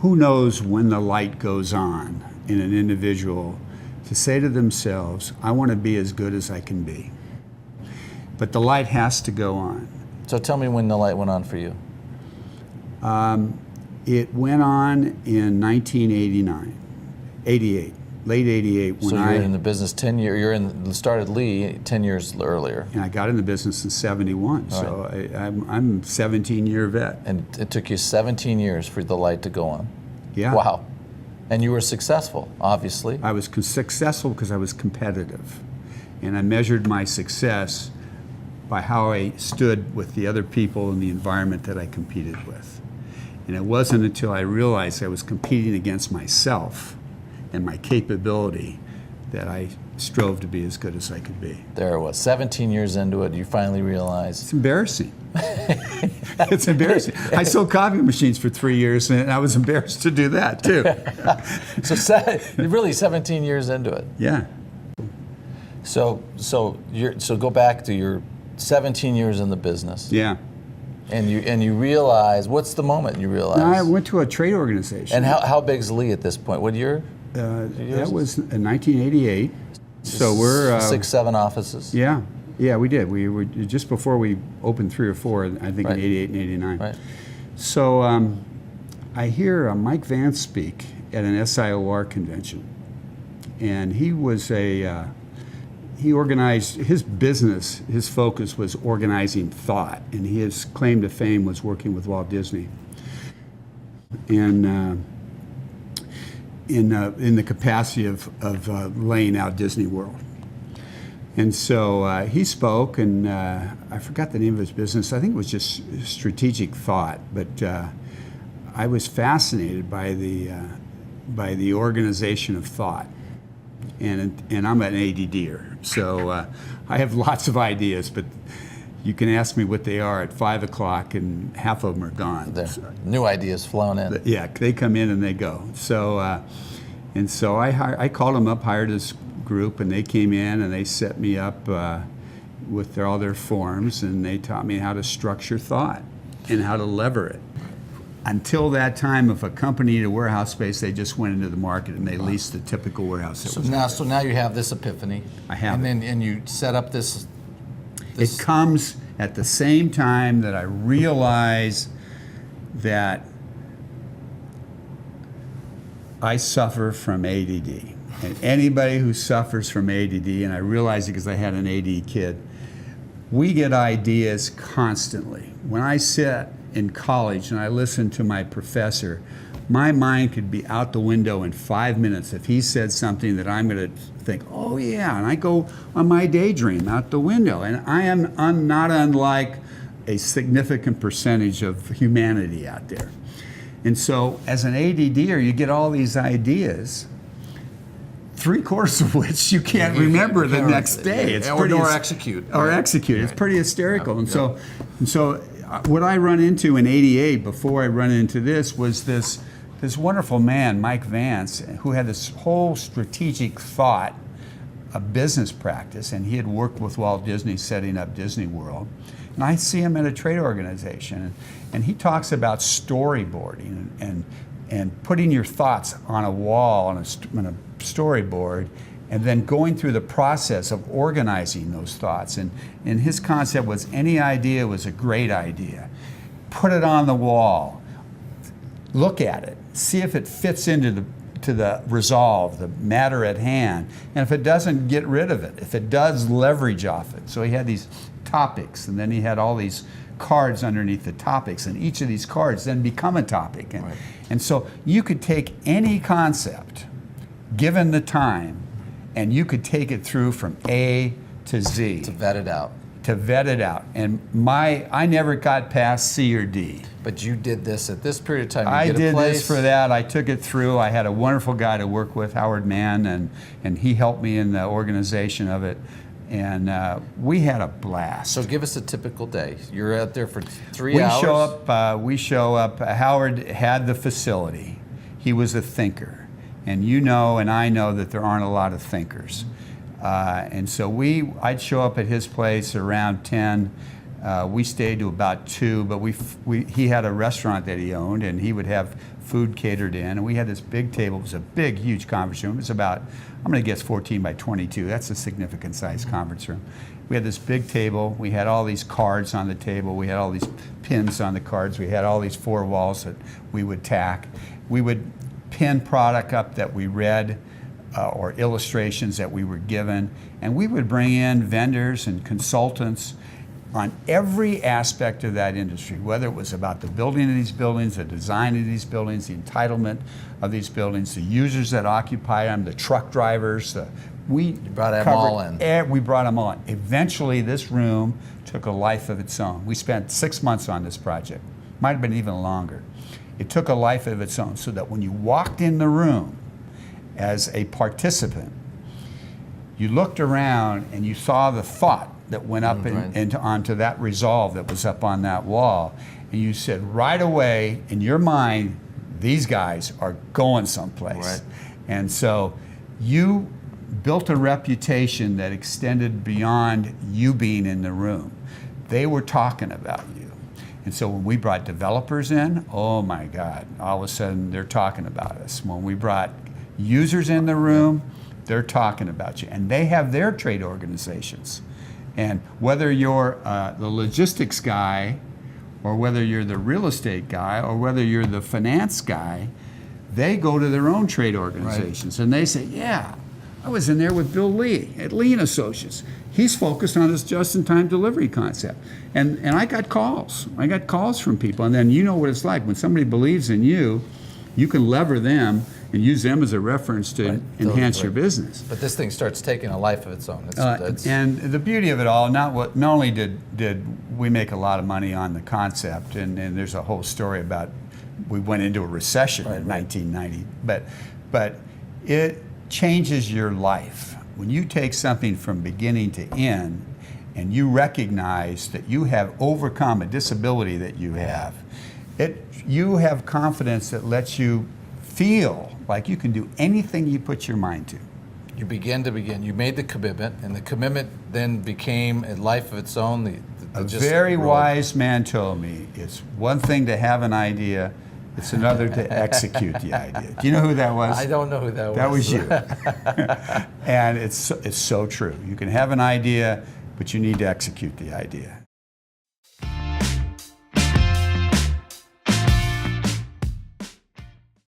who knows when the light goes on in an individual to say to themselves, I want to be as good as I can be. But the light has to go on. So tell me when the light went on for you. It went on in 1989, 88, late 88. When so you're in the business 10 years, started Lee 10 years earlier. And I got in the business in 71, right. So I'm a 17-year vet. And it took you 17 years for the light to go on. Yeah. Wow. And you were successful, obviously. I was successful because I was competitive. And I measured my success by how I stood with the other people in the environment that I competed with. And it wasn't until I realized I was competing against myself and my capability that I strove to be as good as I could be. There it was, 17 years into it, you finally realized. It's embarrassing. It's embarrassing. I sold coffee machines for 3 years, and I was embarrassed to do that too. So really 17 years into it. Yeah. So go back to your 17 years in the business. Yeah. And you realize, what's the moment you realize? No, I went to a trade organization. And how big's Lee at this point? What year? That was in 1988. So we're 6, 7 offices. Yeah, we did. We were just before we opened 3 or 4. I think right. in '88 and '89. Right. So I hear Mike Vance speak at an SIOR convention, and he was he organized his business. His focus was organizing thought, and his claim to fame was working with Walt Disney. And in the capacity of laying out Disney World. And so he spoke, and I forgot the name of his business. I think it was just strategic thought, but I was fascinated by the organization of thought. And I'm an ADDer, so I have lots of ideas, but you can ask me what they are at 5 o'clock, and half of them are gone. New ideas flown in. Yeah, they come in and they go. So, I called them up, hired this group, and they came in and they set me up with all their forms, and they taught me how to structure thought and how to lever it. Until that time, if a company needed a warehouse space, they just went into the market and they leased the typical warehouse. So now you have this epiphany. I have. And you set up this. It comes at the same time that I realize that I suffer from ADD. And anybody who suffers from ADD, and I realize it because I had an AD kid, we get ideas constantly. When I sit in college and I listen to my professor, my mind could be out the window in 5 minutes if he said something that I'm going to think, oh yeah, and I go on my daydream out the window. And I'm not unlike a significant percentage of humanity out there. And so as an ADDer, you get all these ideas, 3/4 of which you can't remember the next day. It's or execute. Or execute. It's pretty hysterical. And so what I run into in '88, before I run into this, was this wonderful man, Mike Vance, who had this whole strategic thought, a business practice, and he had worked with Walt Disney setting up Disney World. And I see him at a trade organization, and he talks about storyboarding and putting your thoughts on a wall, on a storyboard, and then going through the process of organizing those thoughts. And his concept was any idea was a great idea. Put it on the wall, look at it, see if it fits into the resolve, the matter at hand. And if it doesn't, get rid of it. If it does, leverage off it. So he had these topics, and then he had all these cards underneath the topics, and each of these cards then become a topic. And so you could take any concept, given the time, and you could take it through from A to Z. To vet it out. And I never got past C or D. But you did this at this period of time. I did this for that. I took it through. I had a wonderful guy to work with, Howard Mann, and he helped me in the organization of it. And we had a blast. So give us a typical day. You're out there for 3 hours? We show up. Howard had the facility. He was a thinker. And you know and I know that there aren't a lot of thinkers. And so I'd show up at his place around 10. We stayed to about 2, but he had a restaurant that he owned, and he would have food catered in, and we had this big table. It was a big, huge conference room. It was about, I'm going to guess 14 by 22. That's a significant size conference room. We had this big table. We had all these cards on the table. We had all these pins on the cards. We had all these 4 walls that we would tack. We would pin product up that we read or illustrations that we were given, and we would bring in vendors and consultants on every aspect of that industry, whether it was about the building of these buildings, the design of these buildings, the entitlement of these buildings, the users that occupy them, the truck drivers. We brought them all in. We brought them all in. Eventually, this room took a life of its own. We spent 6 months on this project. Might have been even longer. It took a life of its own, so that when you walked in the room as a participant, you looked around and you saw the thought that went up onto that resolve that was up on that wall. And you said right away in your mind, these guys are going someplace. Right. And so you built a reputation that extended beyond you being in the room. They were talking about you. And so when we brought developers in, oh my God, all of a sudden they're talking about us. When we brought users in the room, they're talking about you. And they have their trade organizations. And whether you're the logistics guy, or whether you're the real estate guy, or whether you're the finance guy, they go to their own trade organizations. Right. And they say, yeah, I was in there with Bill Lee at Lee & Associates. He's focused on this just-in-time delivery concept. And I got calls. I got calls from people. And then you know what it's like. When somebody believes in you, you can lever them and use them as a reference to enhance your business. But this thing starts taking a life of its own. And the beauty of it all, not only did we make a lot of money on the concept, and there's a whole story about we went into a recession in 1990, but it changes your life. When you take something from beginning to end and you recognize that you have overcome a disability that you have, you have confidence that lets you feel like you can do anything you put your mind to. You you made the commitment, and the commitment then became a life of its own. A very wise man told me, it's one thing to have an idea, it's another to execute the idea. Do you know who that was? I don't know who that was. That was you. And it's so true. You can have an idea, but you need to execute the idea.